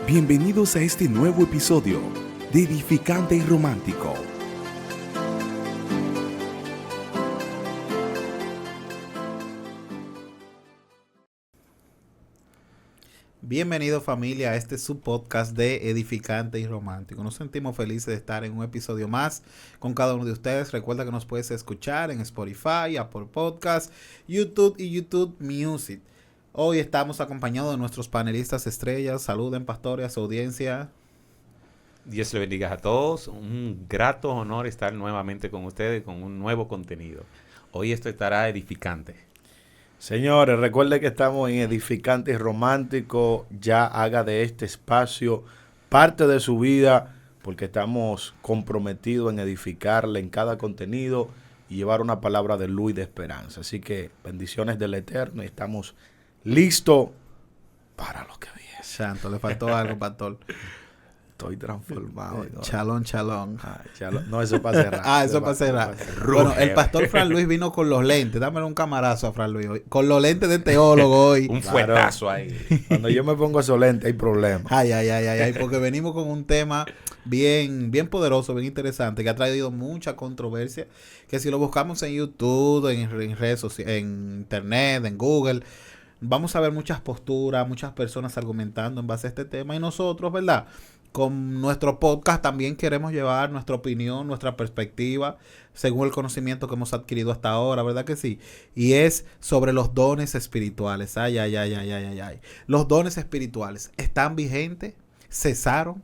Bienvenidos a este nuevo episodio de Edificante y Romántico. Bienvenido familia a este subpodcast de Edificante y Romántico. Nos sentimos felices de estar en un episodio más con cada uno de ustedes. Recuerda que nos puedes escuchar en Spotify, Apple Podcasts, YouTube y YouTube Music. Hoy estamos acompañados de nuestros panelistas estrellas. Saluden, pastores, a su audiencia. Dios le bendiga a todos. Un grato honor estar nuevamente con ustedes con un nuevo contenido. Hoy esto estará edificante. Señores, recuerden que estamos en Edificante y Romántico. Ya haga de este espacio parte de su vida, porque estamos comprometidos en edificarle en cada contenido y llevar una palabra de luz y de esperanza. Así que bendiciones del Eterno y estamos listos para lo que viene. Santo, le faltó algo, pastor. Estoy transformado. Chalón. No, eso para cerrar. Eso para cerrar. Bueno, el pastor Fran Luis vino con los lentes. Dámelo un camarazo a Fran Luis hoy. Con los lentes de teólogo hoy. Un fuetazo ahí. Cuando yo me pongo esos lentes hay problemas. Ay, porque venimos con un tema bien poderoso, bien interesante, que ha traído mucha controversia, que si lo buscamos en YouTube, en redes sociales, en internet, en Google, vamos a ver muchas posturas, muchas personas argumentando en base a este tema, y nosotros, ¿verdad?, con nuestro podcast también queremos llevar nuestra opinión, nuestra perspectiva, según el conocimiento que hemos adquirido hasta ahora, ¿verdad que sí? Y es sobre los dones espirituales. Ay. Los dones espirituales, ¿están vigentes? ¿Cesaron?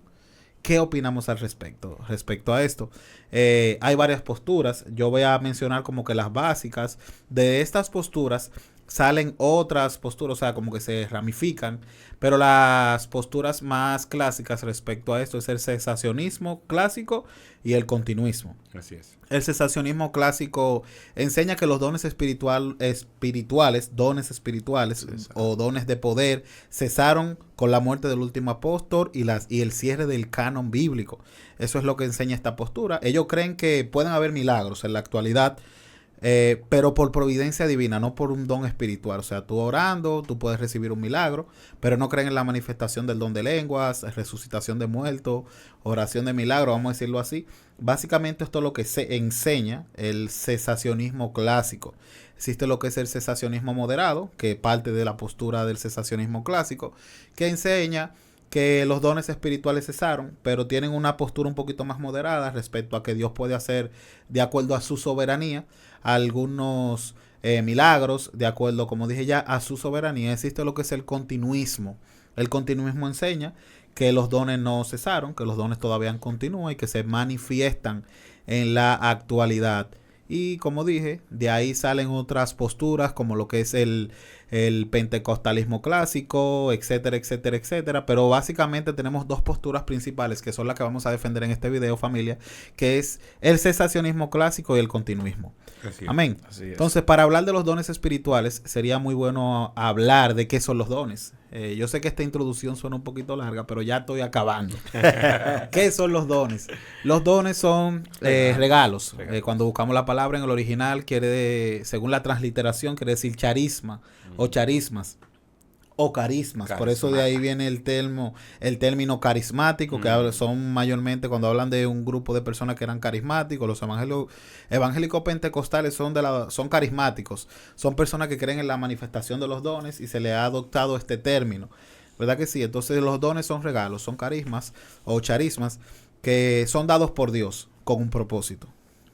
¿Qué opinamos al respecto a esto? Hay varias posturas. Yo voy a mencionar como que las básicas. De estas posturas salen otras posturas, o sea, como que se ramifican, pero las posturas más clásicas respecto a esto es el cesacionismo clásico y el continuismo. Así es. El cesacionismo clásico enseña que los dones dones espirituales o dones de poder cesaron con la muerte del último apóstol y el cierre del canon bíblico. Eso es lo que enseña esta postura. Ellos creen que pueden haber milagros en la actualidad, pero por providencia divina, no por un don espiritual. O sea, tú orando, tú puedes recibir un milagro, pero no creen en la manifestación del don de lenguas, resucitación de muertos, oración de milagro, vamos a decirlo así. Básicamente esto es lo que se enseña el cesacionismo clásico. Existe lo que es el cesacionismo moderado, que parte de la postura del cesacionismo clásico, que enseña que los dones espirituales cesaron, pero tienen una postura un poquito más moderada respecto a que Dios puede hacer, de acuerdo a su soberanía, algunos milagros, de acuerdo, como dije ya, a su soberanía. Existe lo que es el continuismo. El continuismo enseña que los dones no cesaron, que los dones todavía continúan y que se manifiestan en la actualidad. Y como dije, de ahí salen otras posturas como lo que es el pentecostalismo clásico, etcétera. Pero básicamente tenemos dos posturas principales que son las que vamos a defender en este video, familia, que es el cesacionismo clásico y el continuismo. Amén. Así es. Entonces, para hablar de los dones espirituales, sería muy bueno hablar de qué son los dones. Yo sé que esta introducción suena un poquito larga, pero ya estoy acabando. ¿Qué son los dones? Los dones son regalos. Cuando buscamos la palabra en el original, según la transliteración, quiere decir charisma o charismas o carismas. Por eso de ahí viene el término carismático, que son mayormente cuando hablan de un grupo de personas que eran carismáticos. Los evangélicos pentecostales son carismáticos. Son personas que creen en la manifestación de los dones y se le ha adoptado este término. ¿Verdad que sí? Entonces los dones son regalos, son carismas o charismas que son dados por Dios con un propósito.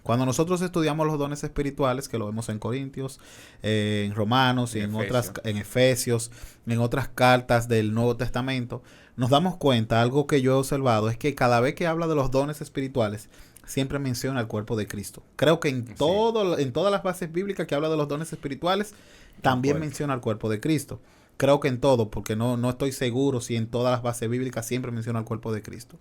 Cuando nosotros estudiamos los dones espirituales, que lo vemos en Corintios, en Romanos y en Efesios, en otras cartas del Nuevo Testamento, nos damos cuenta, algo que yo he observado, es que cada vez que habla de los dones espirituales, siempre menciona el cuerpo de Cristo. Creo que en todas las bases bíblicas que habla de los dones espirituales, también menciona el cuerpo de Cristo. Creo que en todo, porque no estoy seguro si en todas las bases bíblicas siempre menciona el cuerpo de Cristo.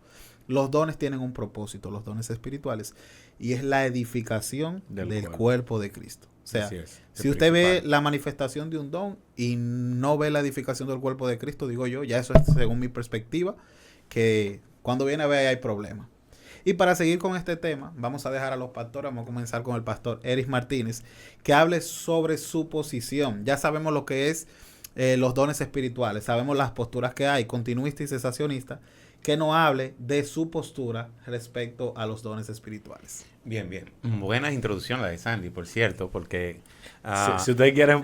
Los dones tienen un propósito, los dones espirituales, y es la edificación del cuerpo de Cristo. O sea, si usted ve la manifestación de un don y no ve la edificación del cuerpo de Cristo, digo yo, ya eso es según mi perspectiva, que cuando viene a ver hay problemas. Y para seguir con este tema, vamos a dejar a los pastores, vamos a comenzar con el pastor Eris Martínez, que hable sobre su posición. Ya sabemos lo que es los dones espirituales. Sabemos las posturas que hay, continuista y cesacionista, que no hable de su postura respecto a los dones espirituales. Bien, bien. Buena introducción la de Sandy, por cierto, porque... si ustedes quieren,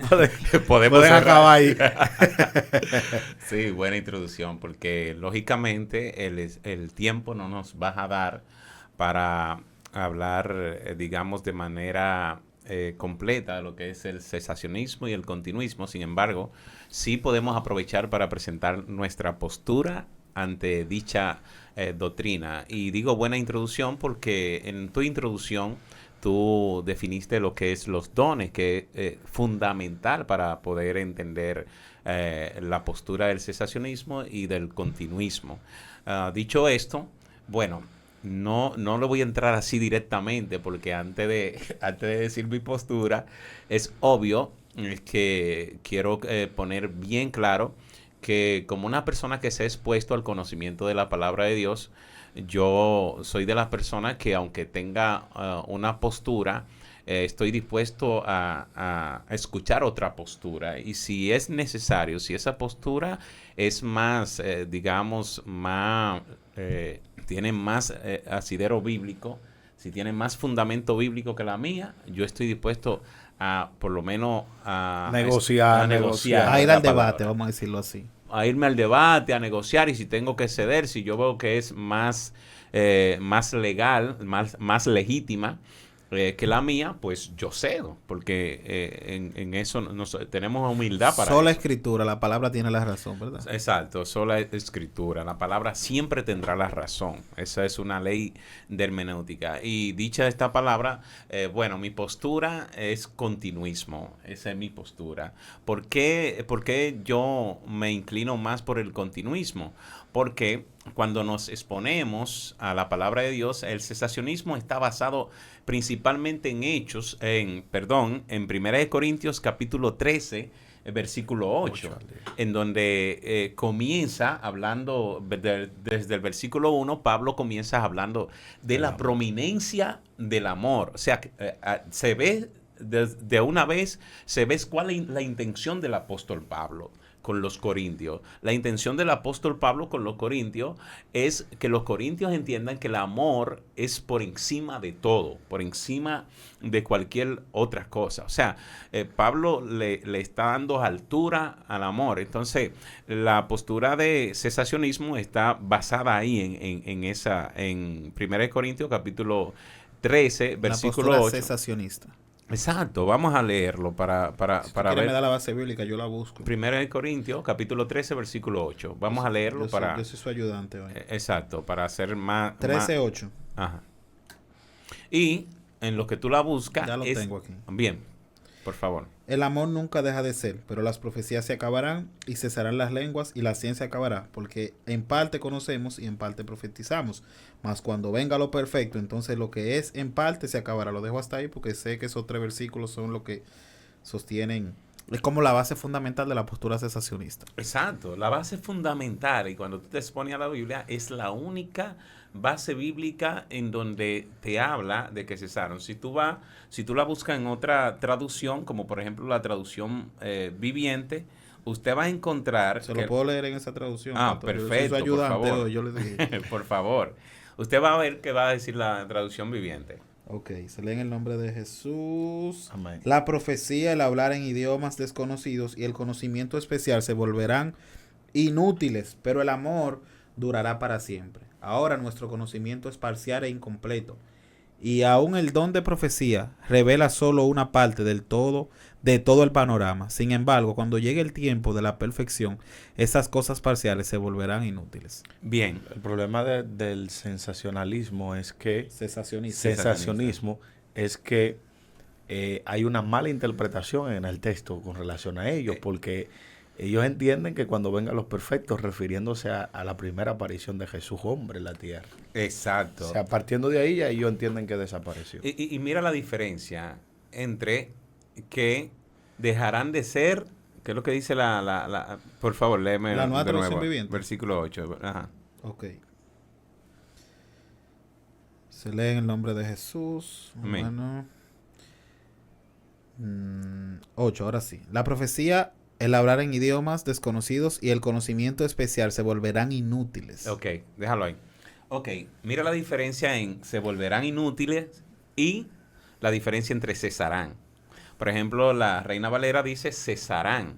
podemos pueden acabar ahí. Sí, buena introducción, porque lógicamente el tiempo no nos va a dar para hablar, digamos, de manera completa de lo que es el cesacionismo y el continuismo. Sin embargo, sí podemos aprovechar para presentar nuestra postura ante dicha doctrina. Y digo buena introducción porque en tu introducción tú definiste lo que es los dones, que es fundamental para poder entender la postura del cesacionismo y del continuismo. Dicho esto, bueno, no le voy a entrar así directamente porque antes de decir mi postura, es obvio que quiero poner bien claro que como una persona que se ha expuesto al conocimiento de la palabra de Dios, yo soy de las personas que aunque tenga una postura, estoy dispuesto a escuchar otra postura. Y si es necesario, si esa postura es más, digamos, más, tiene más asidero bíblico, si tiene más fundamento bíblico que la mía, yo estoy dispuesto a, por lo menos, a negociar. A ir al debate, vamos a decirlo así. A irme al debate, a negociar, y si tengo que ceder, si yo veo que es más legal, más legítima que la mía, pues yo cedo, porque en eso tenemos humildad para sola eso. escritura, la palabra tiene la razón, ¿verdad? Exacto, sola escritura, la palabra siempre tendrá la razón. Esa es una ley de hermenéutica. Y dicha esta palabra, bueno, mi postura es continuismo, esa es mi postura. ¿Por qué yo me inclino más por el continuismo? Porque cuando nos exponemos a la palabra de Dios, el cesacionismo está basado principalmente en hechos, en 1 Corintios capítulo 13, versículo 8, en donde comienza hablando, desde el versículo 1, Pablo comienza hablando de la prominencia del amor. O sea, se ve, de una vez, se ve cuál es la intención del apóstol Pablo con los corintios. La intención del apóstol Pablo con los corintios es que los corintios entiendan que el amor es por encima de todo, por encima de cualquier otra cosa. O sea, Pablo le está dando altura al amor. Entonces, la postura de cesacionismo está basada ahí en 1 Corintios capítulo 13, versículo 8. Cesacionista. Exacto, vamos a leerlo para ver. Me da la base bíblica, yo la busco. 1 Corintios, capítulo 13, versículo 8. Vamos a leerlo yo soy su ayudante hoy. Exacto, para hacer más... 13:8. Ajá. Y en lo que tú la buscas... Ya lo tengo aquí. Bien, por favor. El amor nunca deja de ser, pero las profecías se acabarán y cesarán las lenguas y la ciencia acabará, porque en parte conocemos y en parte profetizamos. Mas cuando venga lo perfecto, entonces lo que es en parte se acabará. Lo dejo hasta ahí porque sé que esos 3 versículos son lo que sostienen. Es como la base fundamental de la postura cesacionista. Exacto, la base fundamental, y cuando tú te expones a la Biblia, es la única base bíblica en donde te habla de que cesaron. Si tú la buscas en otra traducción, como por ejemplo la traducción viviente, usted va a encontrar... Se lo puedo leer en esa traducción. Perfecto, yo soy su ayudante, por favor. yo le dije. Por favor. Usted va a ver qué va a decir la traducción viviente. Ok, se lee en el nombre de Jesús. Amén. La profecía, el hablar en idiomas desconocidos y el conocimiento especial se volverán inútiles, pero el amor durará para siempre. Ahora nuestro conocimiento es parcial e incompleto, y aún el don de profecía revela solo una parte de todo el panorama. Sin embargo, cuando llegue el tiempo de la perfección, esas cosas parciales se volverán inútiles. Bien. El problema del sensacionalismo es que... Cesacionismo es que hay una mala interpretación en el texto con relación a ellos, porque ellos entienden que cuando vengan los perfectos, refiriéndose a la primera aparición de Jesús hombre en la tierra. Exacto. O sea, partiendo de ahí, ya ellos entienden que desapareció. Y mira la diferencia entre que dejarán de ser, ¿qué es lo que dice por favor, léeme la nueva de traducción nuevo, viviente? versículo 8. Ajá. Ok. Se lee en el nombre de Jesús. Amén. Bueno. 8, ahora sí. La profecía el hablar en idiomas desconocidos y el conocimiento especial se volverán inútiles. Ok, déjalo ahí. Ok, mira la diferencia en se volverán inútiles y la diferencia entre cesarán. Por ejemplo, la Reina Valera dice cesarán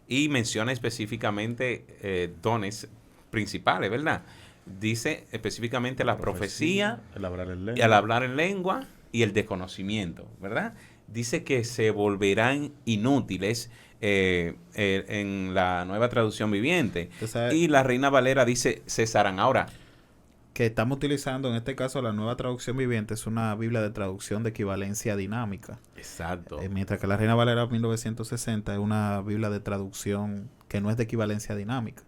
y menciona específicamente dones principales, ¿verdad? Dice específicamente la profecía, el hablar en y lengua. al hablar en lengua y el desconocimiento, ¿verdad? Dice que se volverán inútiles en la Nueva Traducción Viviente. Entonces, Y la Reina Valera dice cesarán. Ahora, que estamos utilizando en este caso la nueva traducción viviente es una Biblia de traducción de equivalencia dinámica. exacto. Mientras que la Reina Valera 1960 es una Biblia de traducción que no es de equivalencia dinámica.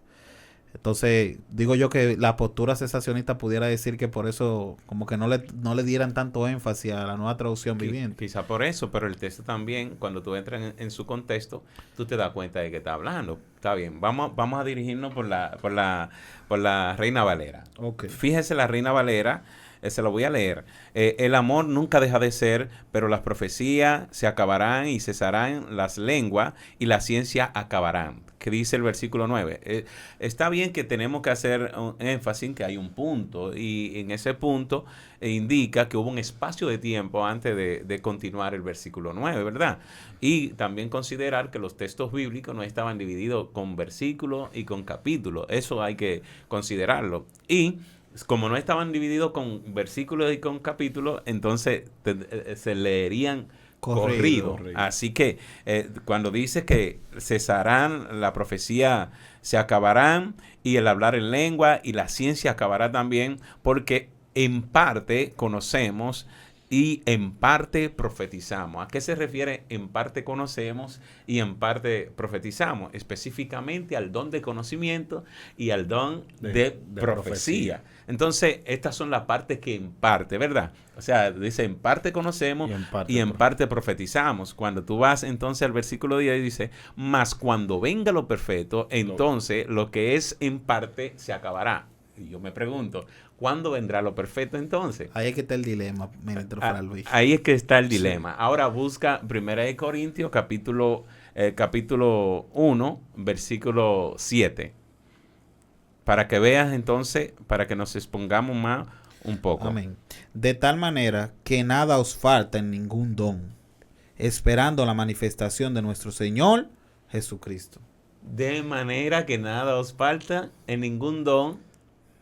Entonces, digo yo que la postura cesacionista pudiera decir que por eso como que no le dieran tanto énfasis a la nueva traducción viviente. Quizá por eso, pero el texto también, cuando tú entras en su contexto, tú te das cuenta de que está hablando. Está bien, vamos a dirigirnos por la Reina Valera. Ok. Fíjese la Reina Valera, se lo voy a leer. El amor nunca deja de ser, pero las profecías se acabarán y cesarán las lenguas y la ciencia acabarán. Que dice el versículo 9. Está bien que tenemos que hacer un énfasis en que hay un punto y en ese punto indica que hubo un espacio de tiempo antes de continuar el versículo 9, ¿verdad? Y también considerar que los textos bíblicos no estaban divididos con versículos y con capítulos. Eso hay que considerarlo. Y como no estaban divididos con versículos y con capítulos, entonces se leerían corrido. Así que cuando dice que cesarán, la profecía se acabarán y el hablar en lengua y la ciencia acabará también, porque en parte conocemos y en parte profetizamos. ¿A qué se refiere en parte conocemos y en parte profetizamos? Específicamente al don de conocimiento y al don de profecía. Entonces, estas son las partes que en parte, ¿verdad? O sea, dice en parte conocemos y en parte profetizamos. Cuando tú vas entonces al versículo 10 dice, mas cuando venga lo perfecto, entonces lo que es en parte se acabará. Y yo me pregunto, ¿cuándo vendrá lo perfecto entonces? Ahí es que está el dilema, ministro Fray Luis. Ahí es que está el dilema. Sí. Ahora busca 1 Corintios capítulo 1, versículo 7. Para que veas entonces, para que nos expongamos más un poco. Amén. De tal manera que nada os falta en ningún don, esperando la manifestación de nuestro Señor Jesucristo. De manera que nada os falta en ningún don,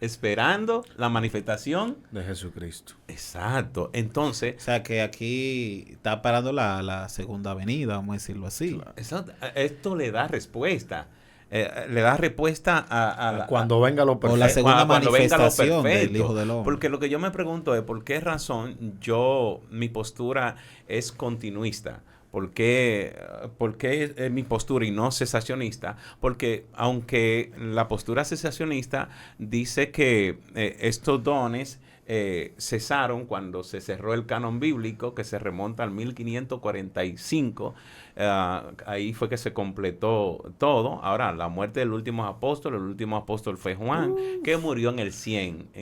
esperando la manifestación de Jesucristo. Exacto. Entonces, o sea que aquí está parando la segunda venida, vamos a decirlo así. Claro. Exacto. Esto le da respuesta. Le da respuesta a cuando venga lo perfecto. O la segunda manifestación del Hijo del Hombre. Porque lo que yo me pregunto es por qué razón mi postura es continuista. ¿Por qué es mi postura y no cesacionista? Porque aunque la postura cesacionista dice que estos dones cesaron cuando se cerró el canon bíblico, que se remonta al 1545, ahí fue que se completó todo. Ahora, la muerte del último apóstol, el último apóstol fue Juan, que murió en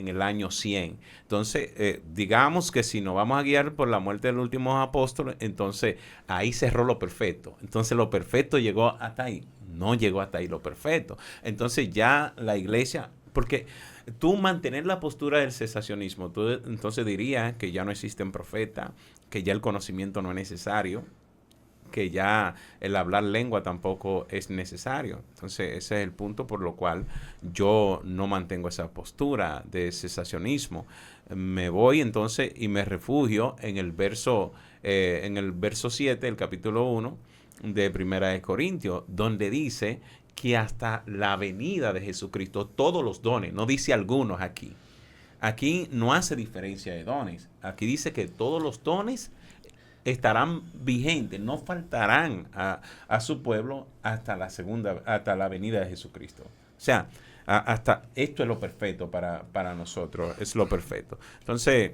el año 100. Entonces, digamos que si nos vamos a guiar por la muerte del último apóstol, entonces ahí cerró lo perfecto. Entonces lo perfecto llegó hasta ahí. No llegó hasta ahí lo perfecto. Entonces ya la iglesia, porque tú mantener la postura del cesacionismo, tú entonces dirías que ya no existen profetas, que ya el conocimiento no es necesario, que ya el hablar lengua tampoco es necesario. Entonces ese es el punto por lo cual yo no mantengo esa postura de cesacionismo. Me voy entonces y me refugio en el verso 7 del capítulo 1 de 1 Corintios, donde dice que hasta la venida de Jesucristo, todos los dones, no dice algunos aquí. Aquí no hace diferencia de dones. Aquí dice que todos los dones estarán vigentes, no faltarán a su pueblo hasta la venida de Jesucristo. O sea, hasta esto es lo perfecto para nosotros, es lo perfecto. Entonces,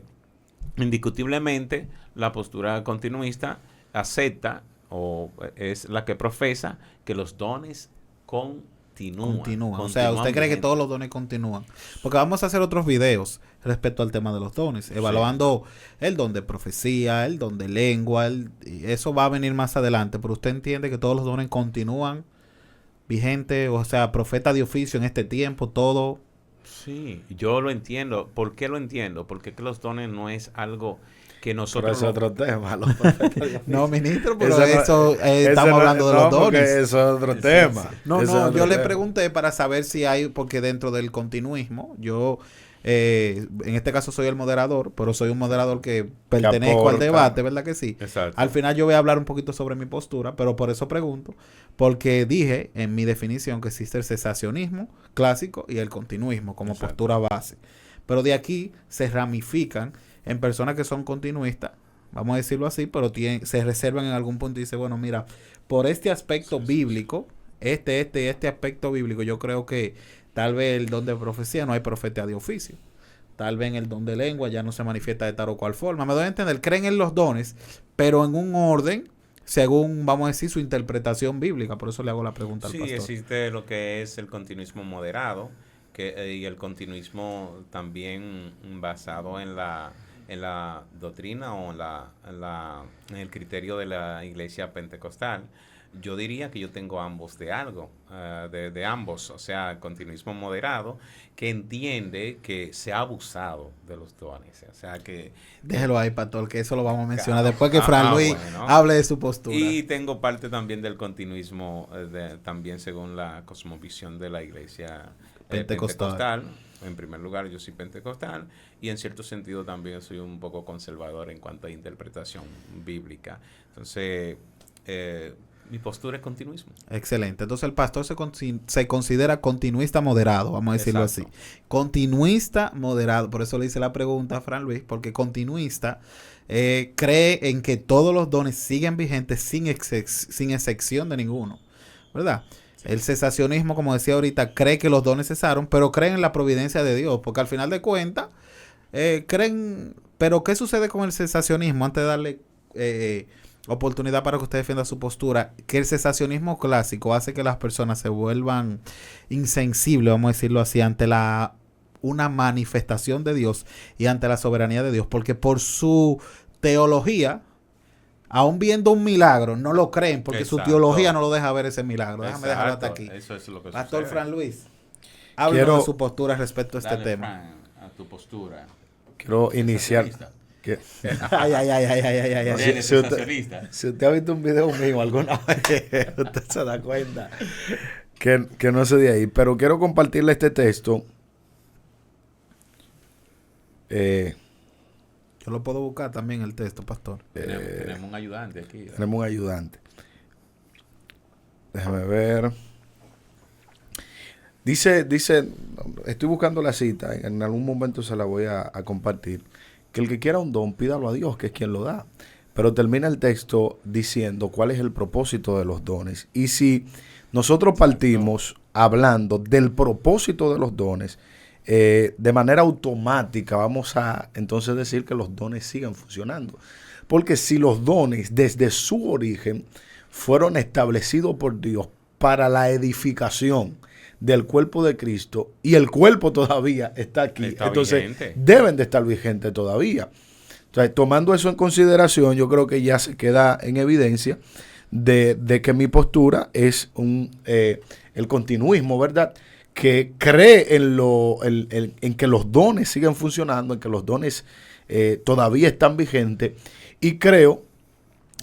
indiscutiblemente, la postura continuista acepta o es la que profesa que los dones con continúan. O sea, ¿usted cree que todos los dones continúan? Porque vamos a hacer otros videos respecto al tema de los dones, evaluando el don de profecía, el don de lengua, y eso va a venir más adelante, pero usted entiende que todos los dones continúan vigentes, o sea, profeta de oficio en este tiempo, todo. Sí, yo lo entiendo. ¿Por qué lo entiendo? Porque es que los dones no es algo que nosotros... Pero es otro tema. No, ministro, pero estamos hablando de los dones. Eso es otro tema. No, yo le pregunté para saber si hay, porque dentro del continuismo, yo, en este caso soy el moderador, pero soy un moderador que pertenezco al debate, ¿verdad que sí? Exacto. Al final yo voy a hablar un poquito sobre mi postura, pero por eso pregunto, porque dije en mi definición que existe el cesacionismo clásico y el continuismo como postura base. Pero de aquí se ramifican en personas que son continuistas, vamos a decirlo así, pero se reservan en algún punto y dicen, bueno, mira, por este aspecto bíblico, este aspecto bíblico, yo creo que tal vez el don de profecía no hay profeta de oficio. Tal vez en el don de lengua ya no se manifiesta de tal o cual forma. Me doy a entender, creen en los dones, pero en un orden según, vamos a decir, su interpretación bíblica. Por eso le hago la pregunta al pastor. Sí, existe lo que es el continuismo moderado y el continuismo también basado en la doctrina o en el criterio de la iglesia pentecostal. Yo diría que yo tengo ambos de algo, de ambos, o sea, continuismo moderado, que entiende que se ha abusado de los dones, o sea que... Déjelo ahí, pastor, que eso lo vamos a mencionar después que Fran Luis hable de su postura. Y tengo parte también del continuismo, también según la cosmovisión de la iglesia pentecostal. En primer lugar, yo soy pentecostal y en cierto sentido también soy un poco conservador en cuanto a interpretación bíblica. Entonces... mi postura es continuismo. Excelente. Entonces el pastor se considera continuista moderado, vamos a decirlo así. Continuista moderado. Por eso le hice la pregunta a Fran Luis, porque continuista cree en que todos los dones siguen vigentes sin excepción de ninguno, ¿verdad? Sí. El cesacionismo, como decía ahorita, cree que los dones cesaron, pero creen en la providencia de Dios, porque al final de cuentas creen... Pero ¿qué sucede con el cesacionismo? Antes de darle... oportunidad para que usted defienda su postura, que el cesacionismo clásico hace que las personas se vuelvan insensibles, vamos a decirlo así, ante una manifestación de Dios y ante la soberanía de Dios, porque por su teología, aún viendo un milagro, no lo creen, porque su teología no lo deja ver ese milagro. Déjame dejarlo hasta aquí. Eso es lo que Pastor sucede. Fran Luis, háblenos de su postura respecto a este tema. Fran, a tu postura. Quiero iniciar... Ay. Si usted ha visto un video mío alguna vez, usted se da cuenta que no sé de ahí. Pero quiero compartirle este texto. Yo lo puedo buscar también el texto, pastor. Tenemos un ayudante aquí. Tenemos un ayudante. Déjame ver. Dice, estoy buscando la cita, en algún momento se la voy a compartir. Que el que quiera un don, pídalo a Dios, que es quien lo da. Pero termina el texto diciendo cuál es el propósito de los dones. Y si nosotros partimos hablando del propósito de los dones, de manera automática vamos a entonces decir que los dones sigan funcionando. Porque si los dones desde su origen fueron establecidos por Dios para la edificación del cuerpo de Cristo y el cuerpo todavía está aquí, entonces vigente. Deben de estar vigentes todavía. Entonces, tomando eso en consideración, yo creo que ya se queda en evidencia de que mi postura es el continuismo, ¿verdad? Que cree en que los dones siguen funcionando, en que los dones todavía están vigentes, y creo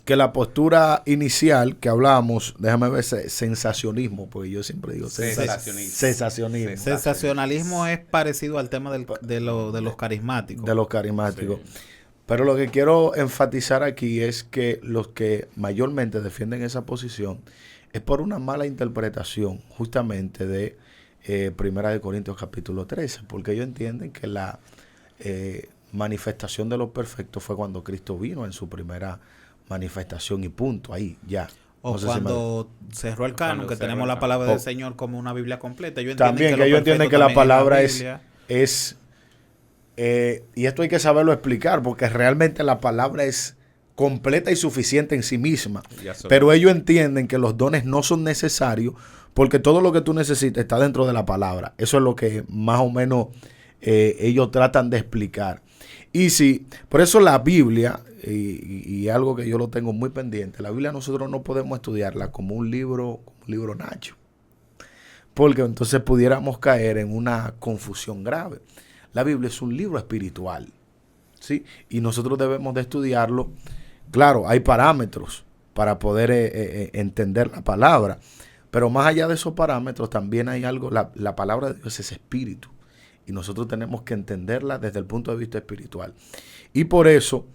que la postura inicial que hablábamos, déjame ver, sensacionismo, porque yo siempre digo sensacionismo. Sensacionalismo es parecido al tema de los carismáticos. De los carismáticos. Sí. Pero lo que quiero enfatizar aquí es que los que mayormente defienden esa posición es por una mala interpretación justamente de Primera de Corintios capítulo 13, porque ellos entienden que la manifestación de los perfectos fue cuando Cristo vino en su primera manifestación y punto, ahí ya. O no cuando cerró el canon, que tenemos la palabra del Señor como una Biblia completa. Ellos también que ellos entienden que la palabra es y esto hay que saberlo explicar, porque realmente la palabra es completa y suficiente en sí misma. Pero ellos entienden que los dones no son necesarios Porque todo lo que tú necesitas está dentro de la palabra. Eso es lo que más o menos ellos tratan de explicar. Y sí, por eso la Biblia, y algo que yo lo tengo muy pendiente, la Biblia nosotros no podemos estudiarla como un libro Nacho. Porque entonces pudiéramos caer en una confusión grave. La Biblia es un libro espiritual, ¿sí? Y nosotros debemos de estudiarlo. Claro, hay parámetros para poder entender la palabra. Pero más allá de esos parámetros también hay algo, la palabra de Dios es espíritu. Y nosotros tenemos que entenderla desde el punto de vista espiritual. Y por eso,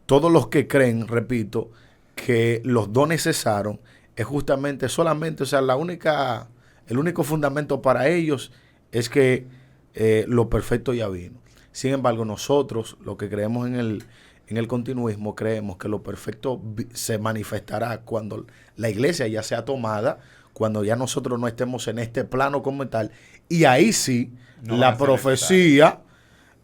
todos los que creen, repito, que los dones cesaron, es justamente solamente, o sea, el único fundamento para ellos es que lo perfecto ya vino. Sin embargo, nosotros, los que creemos en el continuismo, creemos que lo perfecto se manifestará cuando la iglesia ya sea tomada, cuando ya nosotros no estemos en este plano como tal, y ahí sí, la profecía,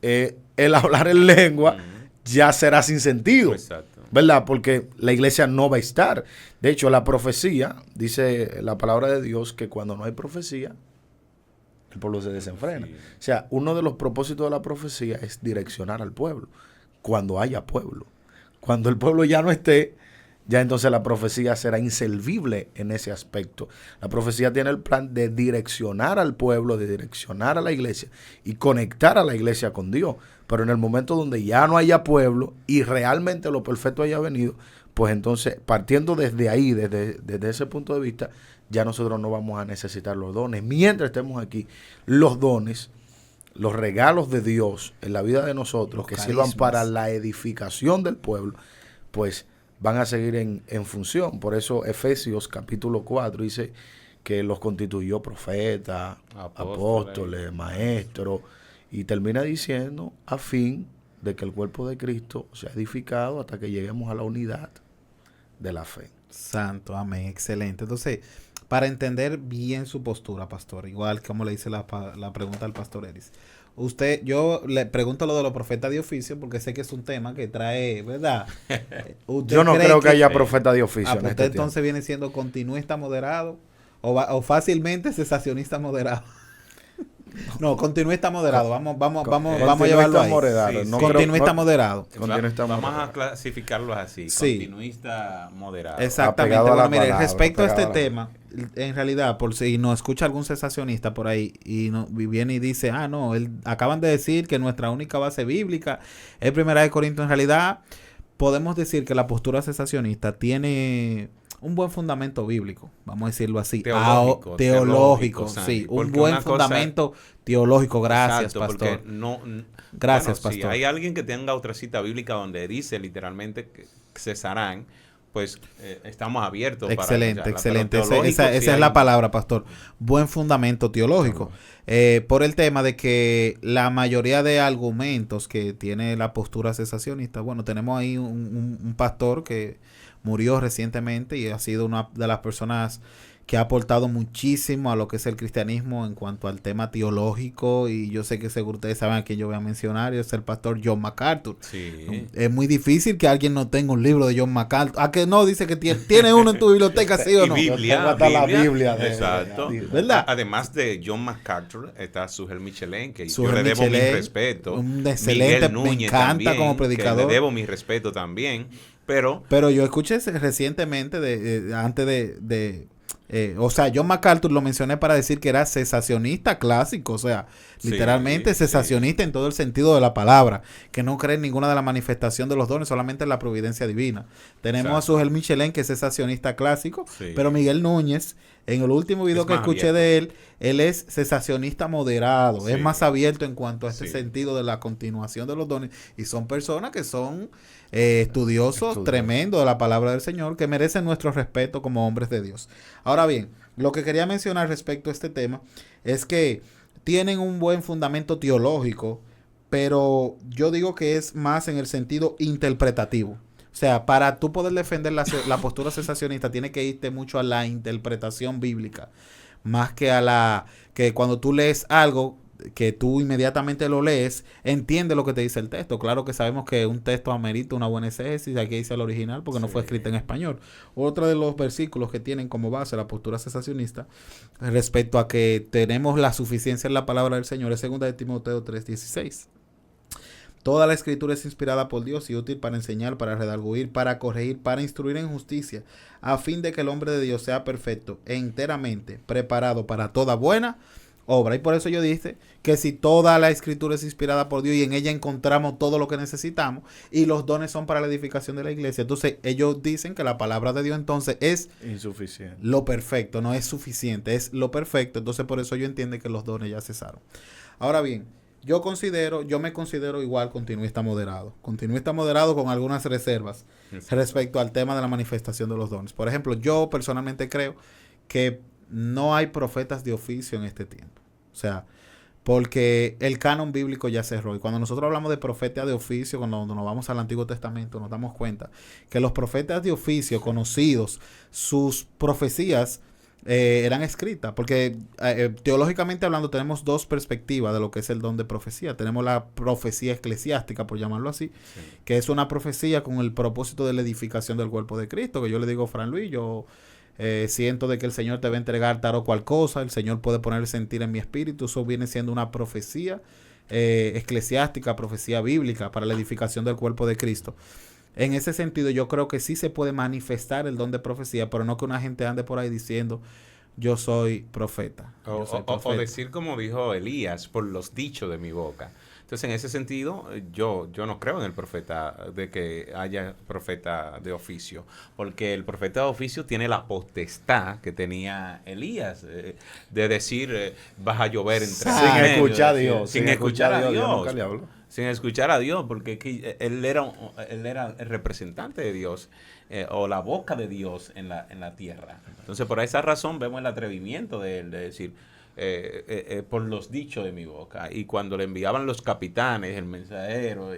el hablar en lengua, ya será sin sentido. Exacto. ¿Verdad? Porque la iglesia no va a estar. De hecho, la profecía, dice la palabra de Dios, que cuando no hay profecía, el pueblo se desenfrena. Sí. O sea, uno de los propósitos de la profecía es direccionar al pueblo, cuando haya pueblo. Cuando el pueblo ya no esté, ya entonces la profecía será inservible en ese aspecto. La profecía tiene el plan de direccionar al pueblo, de direccionar a la iglesia y conectar a la iglesia con Dios. Pero en el momento donde ya no haya pueblo y realmente lo perfecto haya venido, pues entonces partiendo desde ahí, desde ese punto de vista, ya nosotros no vamos a necesitar los dones. Mientras estemos aquí, los dones, los regalos de Dios en la vida de nosotros, los que sirvan para la edificación del pueblo, pues van a seguir en función. Por eso Efesios capítulo 4 dice que los constituyó profetas, apóstoles, maestros, y termina diciendo a fin de que el cuerpo de Cristo sea edificado hasta que lleguemos a la unidad de la fe. Santo, amén, excelente. Entonces, para entender bien su postura, pastor, igual como le hice la pregunta al pastor Eris, yo le pregunto lo de los profetas de oficio porque sé que es un tema que trae, ¿verdad? Yo no creo que haya profeta de oficio. En este entonces viene siendo continuista moderado o fácilmente cesacionista moderado. No, continuista moderado. Vamos a llevarlo ahí. Moderado. Sí, no continuista moderado. Vamos a clasificarlos así. Sí. Continuista moderado. Exactamente. Bueno, mire, respecto a este tema, en realidad, por si nos escucha algún cesacionista por ahí y viene y dice, acaban de decir que nuestra única base bíblica es 1 Corintios. En realidad, podemos decir que la postura cesacionista tiene un buen fundamento bíblico, vamos a decirlo así. Teológico, sí. Un buen fundamento teológico. Gracias, exacto, pastor. Gracias, pastor. Si hay alguien que tenga otra cita bíblica donde dice literalmente que cesarán, pues estamos abiertos excelente, para excelente. Esa es la palabra, pastor. Buen fundamento teológico. Por el tema de que la mayoría de argumentos que tiene la postura cesacionista, bueno, tenemos ahí un pastor que murió recientemente y ha sido una de las personas que ha aportado muchísimo a lo que es el cristianismo en cuanto al tema teológico, y yo sé que seguro ustedes saben a quién yo voy a mencionar, y es el pastor John MacArthur. Sí. Es muy difícil que alguien no tenga un libro de John MacArthur. ¿A que no? Dice que tiene uno en tu biblioteca, ¿sí o no? La Biblia. Exacto. ¿Verdad? Además de John MacArthur, está Sugel Michelén, que Sugel yo le debo Michelén, mi respeto. Un excelente, Miguel Núñez me encanta también, como predicador. Que le debo mi respeto también. Pero yo escuché recientemente, o sea, John MacArthur lo mencioné para decir que era cesacionista clásico, o sea, literalmente cesacionista en todo el sentido de la palabra, que no cree en ninguna de la manifestación de los dones, solamente en la providencia divina. Tenemos a Sugel Michelén, que es cesacionista clásico, pero Miguel Núñez, en el último video que escuché de él es cesacionista moderado, es más abierto en cuanto a este sentido de la continuación de los dones, y son personas que son estudiosos tremendos de la palabra del Señor, que merecen nuestro respeto como hombres de Dios. Ahora bien, lo que quería mencionar respecto a este tema es que tienen un buen fundamento teológico, pero yo digo que es más en el sentido interpretativo. O sea, para tú poder defender la postura cesacionista, tiene que irte mucho a la interpretación bíblica, más que a que cuando tú lees algo, que tú inmediatamente lo lees, entiendes lo que te dice el texto. Claro que sabemos que un texto amerita una buena exégesis, aquí dice el original porque no fue escrito en español. Otro de los versículos que tienen como base la postura cesacionista respecto a que tenemos la suficiencia en la palabra del Señor es 2 de Timoteo 3:16. Toda la escritura es inspirada por Dios y útil para enseñar, para redarguir, para corregir, para instruir en justicia, a fin de que el hombre de Dios sea perfecto e enteramente preparado para toda buena obra. Y por eso yo dije que si toda la escritura es inspirada por Dios y en ella encontramos todo lo que necesitamos y los dones son para la edificación de la iglesia, entonces ellos dicen que la palabra de Dios entonces es insuficiente, lo perfecto, no es suficiente, es lo perfecto. Entonces por eso yo entiendo que los dones ya cesaron. Ahora bien, yo me considero igual continuista moderado con algunas reservas respecto al tema de la manifestación de los dones. Por ejemplo, yo personalmente creo que no hay profetas de oficio en este tiempo. O sea, porque el canon bíblico ya cerró. Y cuando nosotros hablamos de profeta de oficio, cuando nos vamos al Antiguo Testamento, nos damos cuenta que los profetas de oficio conocidos, sus profecías eran escritas, porque teológicamente hablando tenemos dos perspectivas de lo que es el don de profecía. Tenemos la profecía eclesiástica, por llamarlo así, que es una profecía con el propósito de la edificación del cuerpo de Cristo, que yo le digo, Fran Luis, yo siento de que el Señor te va a entregar tal o cual cosa, el Señor puede poner sentir en mi espíritu. Eso viene siendo una profecía eclesiástica, profecía bíblica para la edificación del cuerpo de Cristo. En ese sentido, yo creo que sí se puede manifestar el don de profecía, pero no que una gente ande por ahí diciendo, yo soy profeta. O decir como dijo Elías, por los dichos de mi boca. Entonces, en ese sentido, yo no creo en el profeta, de que haya profeta de oficio, porque el profeta de oficio tiene la potestad que tenía Elías, de decir, vas a llover entre sin escuchar a Dios. Sin escuchar a Dios. Yo nunca le hablo. Sin escuchar a Dios, porque él era el representante de Dios, o la boca de Dios en la tierra. Entonces, por esa razón vemos el atrevimiento de él, de decir, por los dichos de mi boca. Y cuando le enviaban los capitanes, el mensajero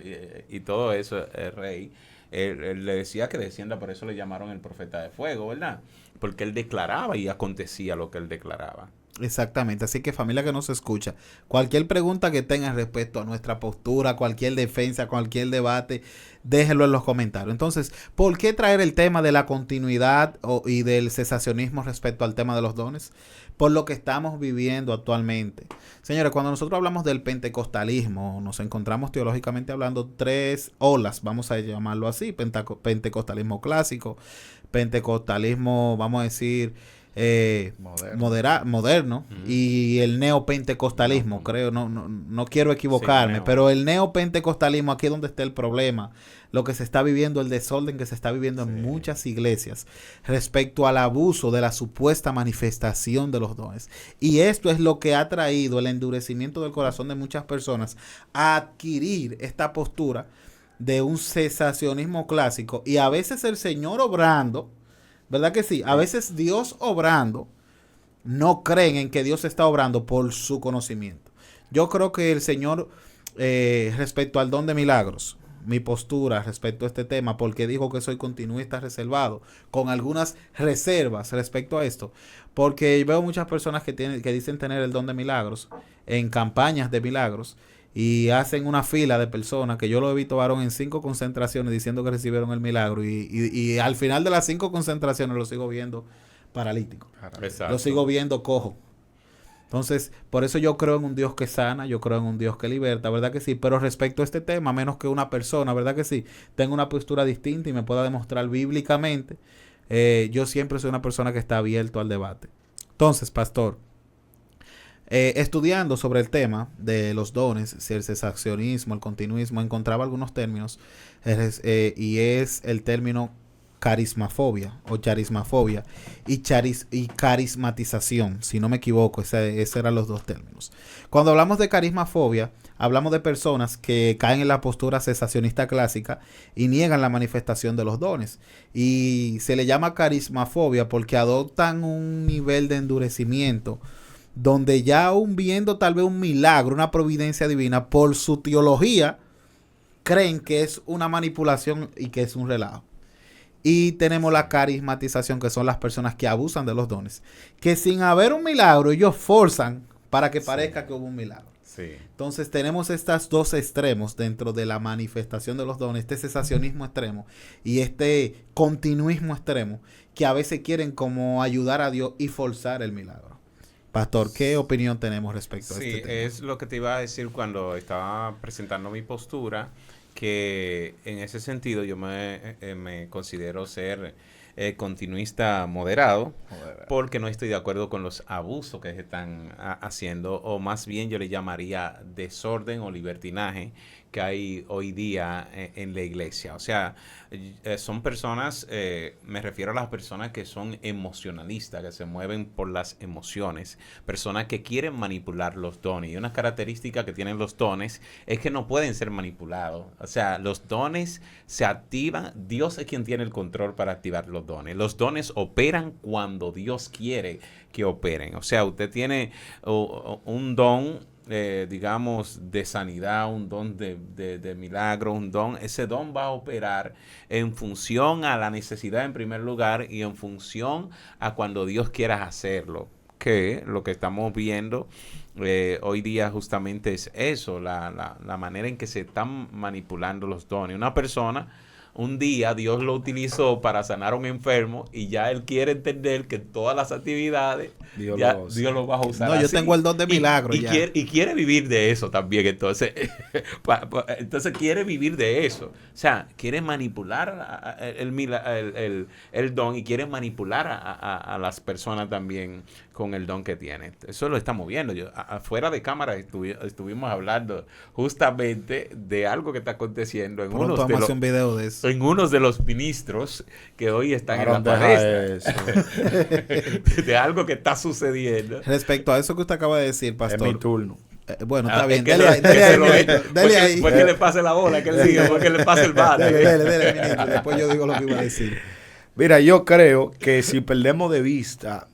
y todo eso, el rey, él le decía que descienda, por eso le llamaron el profeta de fuego, ¿verdad? Porque él declaraba y acontecía lo que él declaraba. Exactamente, así que familia que nos escucha, cualquier pregunta que tengan respecto a nuestra postura, cualquier defensa, cualquier debate, déjenlo en los comentarios. Entonces, ¿por qué traer el tema de la continuidad y del cesacionismo respecto al tema de los dones? Por lo que estamos viviendo actualmente. Señores, cuando nosotros hablamos del pentecostalismo, nos encontramos teológicamente hablando tres olas, vamos a llamarlo así: pentecostalismo clásico, pentecostalismo, vamos a decir, moderno, y el neopentecostalismo, creo, no quiero equivocarme, pero el neopentecostalismo, aquí es donde está el problema, lo que se está viviendo, el desorden que se está viviendo en muchas iglesias respecto al abuso de la supuesta manifestación de los dones. Y esto es lo que ha traído el endurecimiento del corazón de muchas personas a adquirir esta postura de un cesacionismo clásico, y a veces el Señor obrando, ¿verdad que sí? A veces Dios obrando, no creen en que Dios está obrando por su conocimiento. Yo creo que el Señor, respecto al don de milagros, mi postura respecto a este tema, porque dijo que soy continuista reservado, con algunas reservas respecto a esto, porque veo muchas personas que dicen tener el don de milagros en campañas de milagros, y hacen una fila de personas que yo lo he visto, varón, en 5 concentraciones diciendo que recibieron el milagro, y al final de las 5 concentraciones lo sigo viendo paralítico. Exacto. Lo sigo viendo cojo. Entonces, por eso yo creo en un Dios que sana, yo creo en un Dios que liberta, ¿verdad que sí? Pero respecto a este tema, menos que una persona, ¿verdad que sí?, tenga una postura distinta y me pueda demostrar bíblicamente, yo siempre soy una persona que está abierto al debate. Entonces, pastor, estudiando sobre el tema de los dones, si el cesacionismo, el continuismo, encontraba algunos términos, y es el término carismafobia o charismafobia y carismatización, si no me equivoco, ese eran los dos términos. Cuando hablamos de carismafobia, hablamos de personas que caen en la postura cesacionista clásica y niegan la manifestación de los dones, y se le llama carismafobia porque adoptan un nivel de endurecimiento donde ya aún viendo tal vez un milagro, una providencia divina, por su teología, creen que es una manipulación y que es un relajo. Y tenemos la carismatización, que son las personas que abusan de los dones, que sin haber un milagro, ellos forzan para que parezca que hubo un milagro. Sí. Entonces tenemos estos dos extremos dentro de la manifestación de los dones, este cesacionismo extremo y este continuismo extremo, que a veces quieren como ayudar a Dios y forzar el milagro. Pastor, ¿qué opinión tenemos respecto a este tema? Sí, es lo que te iba a decir cuando estaba presentando mi postura, que en ese sentido yo me considero ser continuista moderado, porque no estoy de acuerdo con los abusos que se están haciendo, o más bien yo le llamaría desorden o libertinaje que hay hoy día en la iglesia. O sea, son personas, me refiero a las personas que son emocionalistas, que se mueven por las emociones, personas que quieren manipular los dones. Y una característica que tienen los dones es que no pueden ser manipulados. O sea, los dones se activan, Dios es quien tiene el control para activar los dones. Los dones operan cuando Dios quiere que operen. O sea, usted tiene un don, digamos, de sanidad, un don de milagro, un don, ese don va a operar en función a la necesidad en primer lugar y en función a cuando Dios quiera hacerlo, que lo que estamos viendo hoy día justamente es eso, la manera en que se están manipulando los dones. Una persona, un día Dios lo utilizó para sanar a un enfermo y ya él quiere entender que todas las actividades Dios lo va a usar. No, yo tengo el don de milagro y ya. Quiere vivir de eso también. Entonces, entonces quiere vivir de eso. O sea, quiere manipular el don y quiere manipular a las personas también con el don que tiene. Eso lo estamos viendo. Afuera de cámara estuvimos hablando justamente de algo que está aconteciendo en un video de eso. En unos de los ministros que hoy están en la palestra. De algo que está sucediendo. Respecto a eso que usted acaba de decir, pastor. Es mi turno. Bueno, está bien. Dele ahí. Porque le pase la bola, que él siga, porque le pase el bate. Dele, ministro. Después yo digo lo que iba a decir. Mira, yo creo que si perdemos de vista,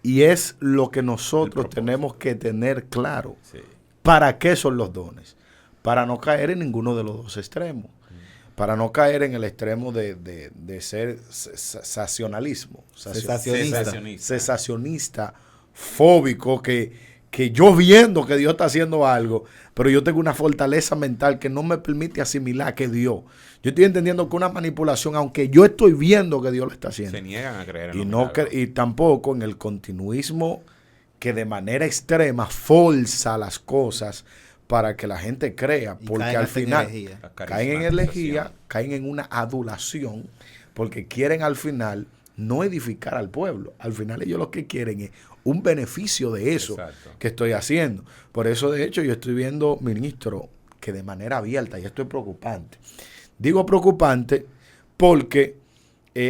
y es lo que nosotros tenemos que tener claro, sí. ¿Para qué son los dones? Para no caer en ninguno de los dos extremos. Para no caer en el extremo de ser cesacionista, fóbico, que yo viendo que Dios está haciendo algo, pero yo tengo una fortaleza mental que no me permite asimilar que Dios. Yo estoy entendiendo que una manipulación, aunque yo estoy viendo que Dios lo está haciendo. Se niegan a creer en y tampoco en el continuismo que de manera extrema forza las cosas para que la gente crea, porque al final caen en herejía, caen en una adulación, porque quieren al final no edificar al pueblo. Al final ellos lo que quieren es un beneficio de eso. Exacto. Que estoy haciendo. Por eso, de hecho, yo estoy viendo, ministro, que de manera abierta, y esto es preocupante. Digo preocupante porque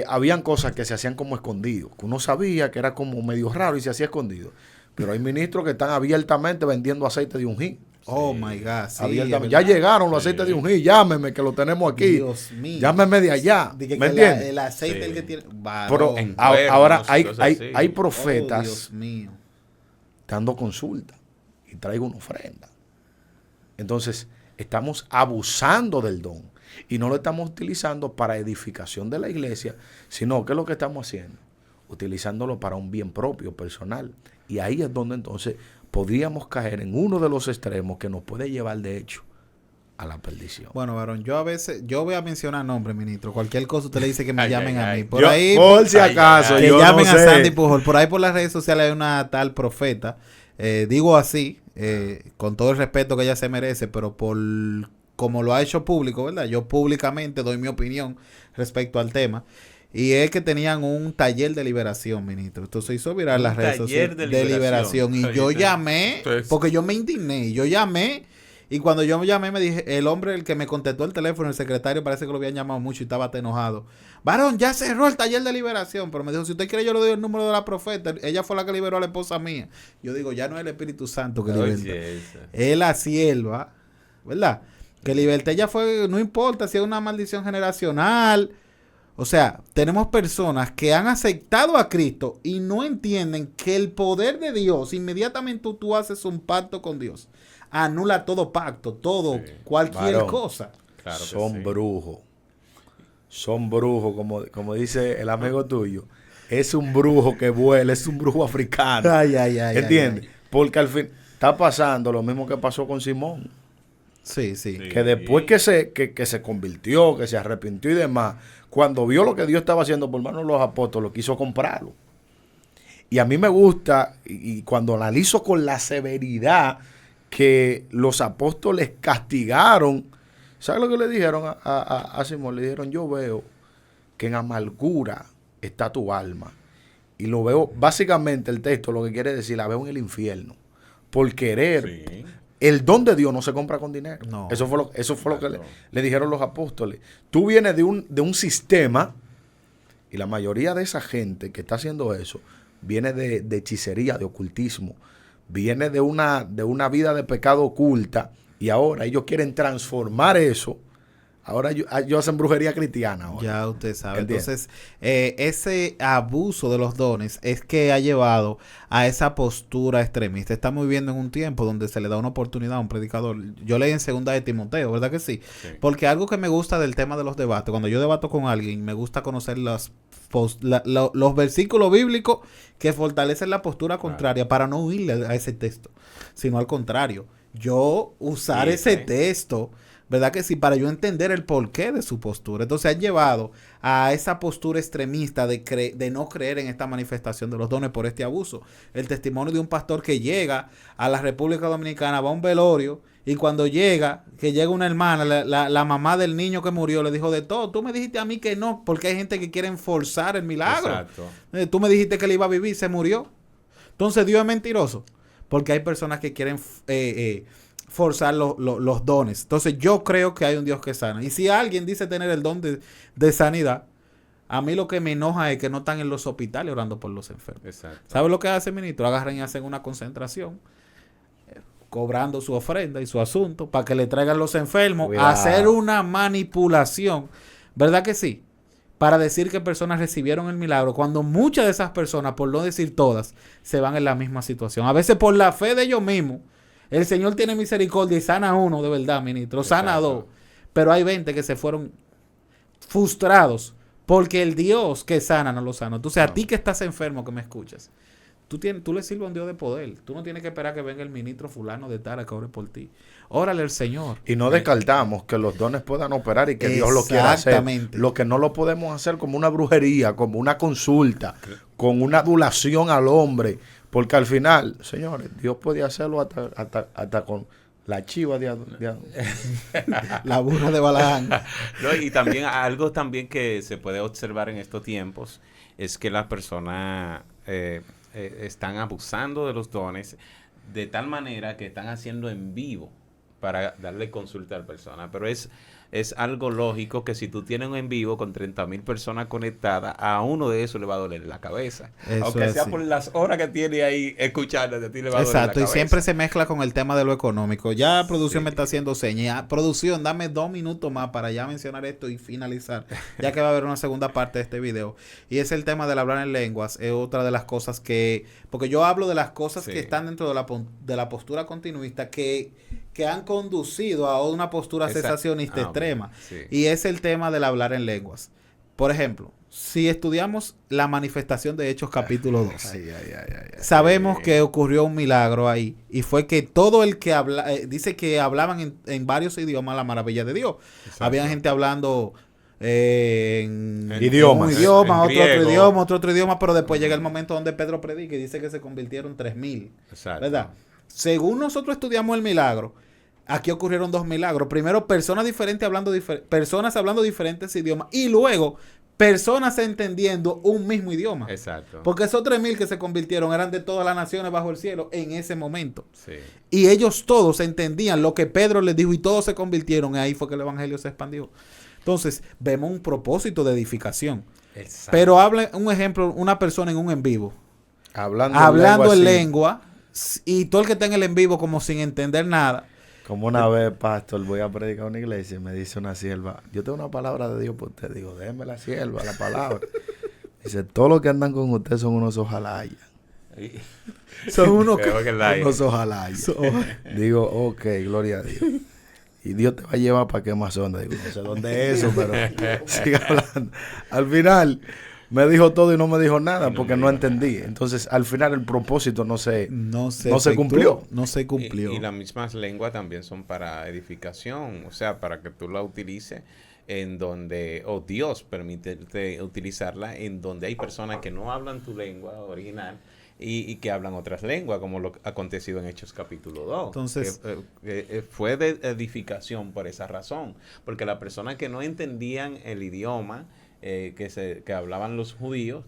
habían cosas que se hacían como escondidos, que uno sabía que era como medio raro y se hacía escondido. Pero hay ministros que están abiertamente vendiendo aceite de ungir. Oh my God. Sí, ya llegaron los aceites de ungir. Llámeme que lo tenemos aquí. Dios mío. Llámeme de allá. ¿Me entiendes? El aceite el que tiene. Pero ahora hay profetas Dios mío. dando consulta y traigo una ofrenda. Entonces, estamos abusando del don y no lo estamos utilizando para edificación de la iglesia, sino que es lo que estamos haciendo, utilizándolo para un bien propio, personal. Y ahí es donde entonces podríamos caer en uno de los extremos que nos puede llevar, de hecho, a la perdición. Bueno, varón, yo voy a mencionar nombres, ministro. Cualquier cosa usted le dice que me llamen a mí. Por si acaso, que llamen a Sandy Pujol. Por ahí por las redes sociales hay una tal profeta. Digo así, con todo el respeto que ella se merece, pero por como lo ha hecho público, ¿verdad? Yo públicamente doy mi opinión respecto al tema. Y es que tenían un taller de liberación, ministro. Entonces hizo viral las redes sociales de liberación. Y yo llamé, porque yo me indigné. Yo llamé, y cuando yo llamé me dije, el hombre, el que me contestó el teléfono, el secretario, parece que lo habían llamado mucho y estaba enojado. Varón, ya cerró el taller de liberación. Pero me dijo, si usted quiere yo le doy el número de la profeta. Ella fue la que liberó a la esposa mía. Yo digo, ya no es el Espíritu Santo que liberta. Es la sierva, ¿verdad? Que liberté. Ella fue, no importa si es una maldición generacional. O sea, tenemos personas que han aceptado a Cristo y no entienden que el poder de Dios, inmediatamente tú haces un pacto con Dios, anula todo pacto, cualquier cosa. Claro, son brujos. Son brujos, como dice el amigo tuyo. Es un brujo que vuela, es un brujo africano. ¿Entiendes? Porque al fin, está pasando lo mismo que pasó con Simón. Sí, sí. Que después que se convirtió, que se arrepintió y demás, cuando vio lo que Dios estaba haciendo por manos de los apóstoles, quiso comprarlo. Y a mí me gusta, y cuando analizo con la severidad que los apóstoles castigaron, ¿sabes lo que le dijeron a Simón? Le dijeron, yo veo que en amargura está tu alma. Y lo veo, básicamente el texto lo que quiere decir, la veo en el infierno. Por querer. Sí. El don de Dios no se compra con dinero. No. Eso fue lo que le dijeron los apóstoles. Tú vienes de un sistema, y la mayoría de esa gente que está haciendo eso, viene de hechicería, de ocultismo, viene de una vida de pecado oculta, y ahora ellos quieren transformar eso. Ahora ellos hacen brujería cristiana. Ahora. Ya usted sabe. ¿Entiendes? Entonces, ese abuso de los dones es que ha llevado a esa postura extremista. Estamos viviendo en un tiempo donde se le da una oportunidad a un predicador. Yo leí en 2 de Timoteo, ¿verdad que sí? Porque algo que me gusta del tema de los debates, cuando yo debato con alguien, me gusta conocer los versículos bíblicos que fortalecen la postura contraria para no huirle a ese texto, sino al contrario. Yo usar ese texto, ¿verdad que sí? Para yo entender el porqué de su postura. Entonces han llevado a esa postura extremista de no creer en esta manifestación de los dones por este abuso. El testimonio de un pastor que llega a la República Dominicana, va a un velorio, y cuando llega una hermana, la mamá del niño que murió, le dijo de todo. Tú me dijiste a mí que no, porque hay gente que quiere forzar el milagro. Exacto. Tú me dijiste que él iba a vivir, se murió. Entonces Dios es mentiroso, porque hay personas que quieren forzar los dones. Entonces yo creo que hay un Dios que sana. Y si alguien dice tener el don de sanidad, a mí lo que me enoja es que no están en los hospitales orando por los enfermos. Exacto. ¿Sabe lo que hace el ministro? Agarran y hacen una concentración, cobrando su ofrenda y su asunto, para que le traigan los enfermos, Cuidado. a hacer una manipulación. ¿Verdad que sí? Para decir que personas recibieron el milagro, cuando muchas de esas personas, por no decir todas, se van en la misma situación. A veces por la fe de ellos mismos. El Señor tiene misericordia y sana a uno, de verdad, ministro. Sana a dos. Pero hay 20 que se fueron frustrados porque el Dios que sana no lo sana. Entonces, a ti que estás enfermo, que me escuchas, tú le sirves a un Dios de poder. Tú no tienes que esperar que venga el ministro fulano de tal a que ore por ti. Órale al Señor. Y no descartamos que los dones puedan operar y que Dios lo quiera hacer. Exactamente. Lo que no lo podemos hacer como una brujería, como una consulta, con una adulación al hombre. Porque al final, señores, Dios puede hacerlo hasta con la chiva de la burra de Balaán. No, y también algo también que se puede observar en estos tiempos es que las personas están abusando de los dones de tal manera que están haciendo en vivo para darle consulta a la persona. Pero es algo lógico que si tú tienes un en vivo con 30,000 personas conectadas, a uno de esos le va a doler la cabeza. Eso aunque sea así. por las horas que tiene ahí escuchando, a ti le va a doler la Exacto, y cabeza. siempre se mezcla con el tema de lo económico. Ya producción me está haciendo señas. Producción, dame 2 minutos más para ya mencionar esto y finalizar, ya que va a haber una segunda parte de este video. Y es el tema del hablar en lenguas. Es otra de las cosas porque yo hablo de las cosas que están dentro de la postura continuista que han conducido a una postura cesacionista extrema. Sí. Y es el tema del hablar en lenguas. Por ejemplo, si estudiamos la manifestación de Hechos capítulo 2, sabemos que ocurrió un milagro ahí. Y fue que todo el que dice que hablaban en varios idiomas la maravilla de Dios. Exacto. Había gente hablando en idiomas. un idioma, En otro idioma, pero después llega el momento donde Pedro predica y dice que se convirtieron 3,000. Exacto. ¿Verdad? Según nosotros estudiamos el milagro, aquí ocurrieron 2 milagros. Primero, personas hablando diferentes idiomas, y luego personas entendiendo un mismo idioma. Exacto. Porque esos 3,000 que se convirtieron eran de todas las naciones bajo el cielo en ese momento. Sí. Y ellos todos entendían lo que Pedro les dijo y todos se convirtieron. Y ahí fue que el evangelio se expandió. Entonces, vemos un propósito de edificación. Exacto. Pero habla un ejemplo, una persona en un en vivo, hablando en así. lengua, y todo el que está en el en vivo como sin entender nada. Como una vez, pastor, voy a predicar en una iglesia y me dice una sierva, yo tengo una palabra de Dios por usted. Digo, déjeme la sierva, la palabra. Dice, todos los que andan con usted son unos ojalayas. Son unos Unos ojalayas. Digo, ok, gloria a Dios. Y Dios te va a llevar para qué más onda. Digo, no sé dónde es eso, pero siga hablando. Al final, me dijo todo y no me dijo nada porque no entendí. Entonces, al final el propósito no se cumplió. No se cumplió. Y las mismas lenguas también son para edificación, o sea, para que tú la utilices en donde, o Dios permite utilizarla en donde hay personas que no hablan tu lengua original y que hablan otras lenguas, como lo ha acontecido en Hechos capítulo 2. Entonces, fue de edificación por esa razón, porque las personas que no entendían el idioma que hablaban los judíos,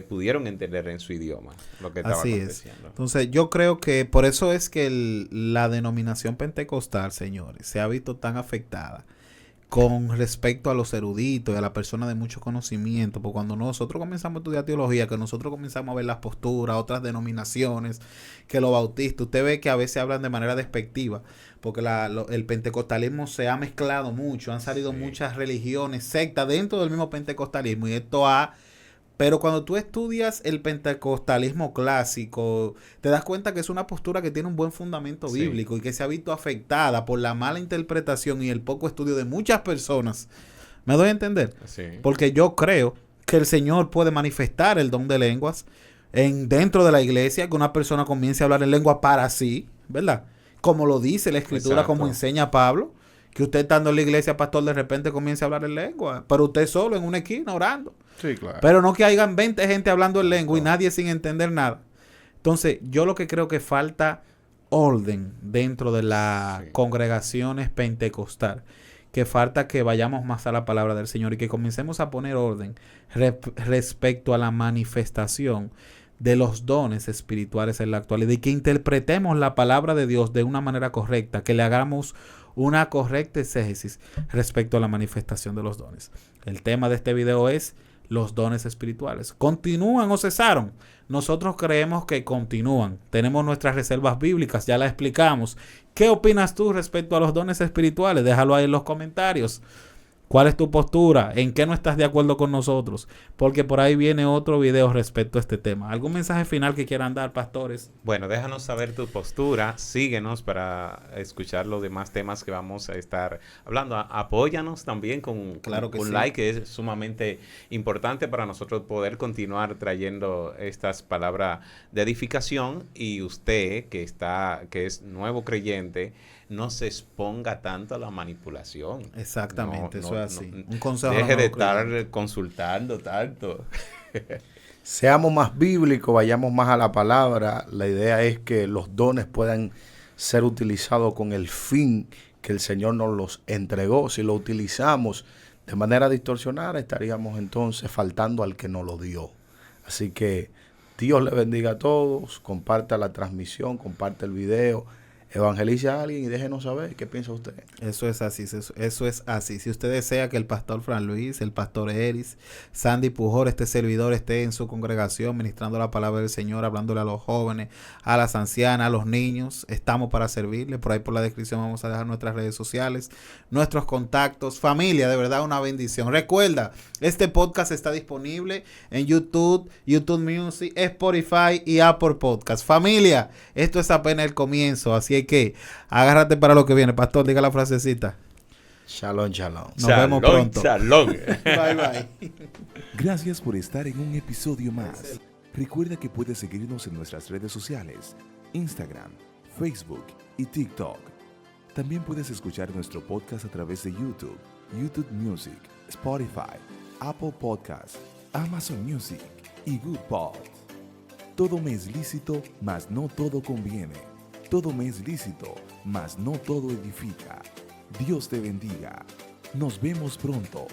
pudieron entender en su idioma lo que estaba aconteciendo. Es. Entonces, yo creo que por eso es que la denominación pentecostal, señores, se ha visto tan afectada con respecto a los eruditos y a la persona de mucho conocimiento, porque cuando nosotros comenzamos a estudiar teología, que nosotros comenzamos a ver las posturas, otras denominaciones, que los bautistas, usted ve que a veces hablan de manera despectiva, porque el pentecostalismo se ha mezclado mucho, han salido muchas religiones, sectas dentro del mismo pentecostalismo, y esto pero cuando tú estudias el pentecostalismo clásico, te das cuenta que es una postura que tiene un buen fundamento bíblico y que se ha visto afectada por la mala interpretación y el poco estudio de muchas personas. ¿Me doy a entender? Sí. Porque yo creo que el Señor puede manifestar el don de lenguas dentro de la iglesia, que una persona comience a hablar en lengua para sí, ¿verdad? Como lo dice la Escritura, como enseña Pablo, que usted estando en la iglesia, pastor, de repente comience a hablar en lengua, pero usted solo en una esquina orando. Sí, claro. Pero no que hayan 20 gente hablando en lengua y nadie sin entender nada. Entonces, yo lo que creo que falta orden dentro de las congregaciones pentecostal, que falta que vayamos más a la palabra del Señor y que comencemos a poner orden respecto a la manifestación de los dones espirituales en la actualidad y que interpretemos la palabra de Dios de una manera correcta, que le hagamos una correcta exégesis respecto a la manifestación de los dones. El tema de este video es los dones espirituales. ¿Continúan o cesaron? Nosotros creemos que continúan. Tenemos nuestras reservas bíblicas, ya las explicamos. ¿Qué opinas tú respecto a los dones espirituales? Déjalo ahí en los comentarios. ¿Cuál es tu postura? ¿En qué no estás de acuerdo con nosotros? Porque por ahí viene otro video respecto a este tema. ¿Algún mensaje final que quieran dar, pastores? Bueno, déjanos saber tu postura. Síguenos para escuchar los demás temas que vamos a estar hablando. Apóyanos también con un like, que es sumamente importante para nosotros poder continuar trayendo estas palabras de edificación. Y usted, que es nuevo creyente, no se exponga tanto a la manipulación. Exactamente, eso es así. Un consejo. Deje de estar consultando tanto. Seamos más bíblicos, vayamos más a la palabra. La idea es que los dones puedan ser utilizados con el fin que el Señor nos los entregó. Si lo utilizamos de manera distorsionada, estaríamos entonces faltando al que nos lo dio. Así que Dios le bendiga a todos. Comparta la transmisión, comparte el video. Evangelice a alguien y déjenos saber qué piensa usted. Eso es así, eso es así. Si usted desea que el pastor Fran Luis, el pastor Eris, Sandy Pujol, este servidor esté en su congregación ministrando la palabra del Señor, hablándole a los jóvenes, a las ancianas, a los niños, estamos para servirle. Por ahí por la descripción vamos a dejar nuestras redes sociales, nuestros contactos. Familia, de verdad una bendición. Recuerda, este podcast está disponible en YouTube, YouTube Music, Spotify y Apple Podcast. Familia, esto es apenas el comienzo, así que agárrate para lo que viene. Pastor, diga la frasecita. Shalom, shalom. Nos vemos pronto. Shalom. Bye, bye. Gracias por estar en un episodio más. Recuerda que puedes seguirnos en nuestras redes sociales, Instagram, Facebook y TikTok. También puedes escuchar nuestro podcast a través de YouTube, YouTube Music, Spotify, Apple Podcasts, Amazon Music y Good Pods. Todo me es lícito, mas no todo conviene. Todo me es lícito, mas no todo edifica. Dios te bendiga. Nos vemos pronto.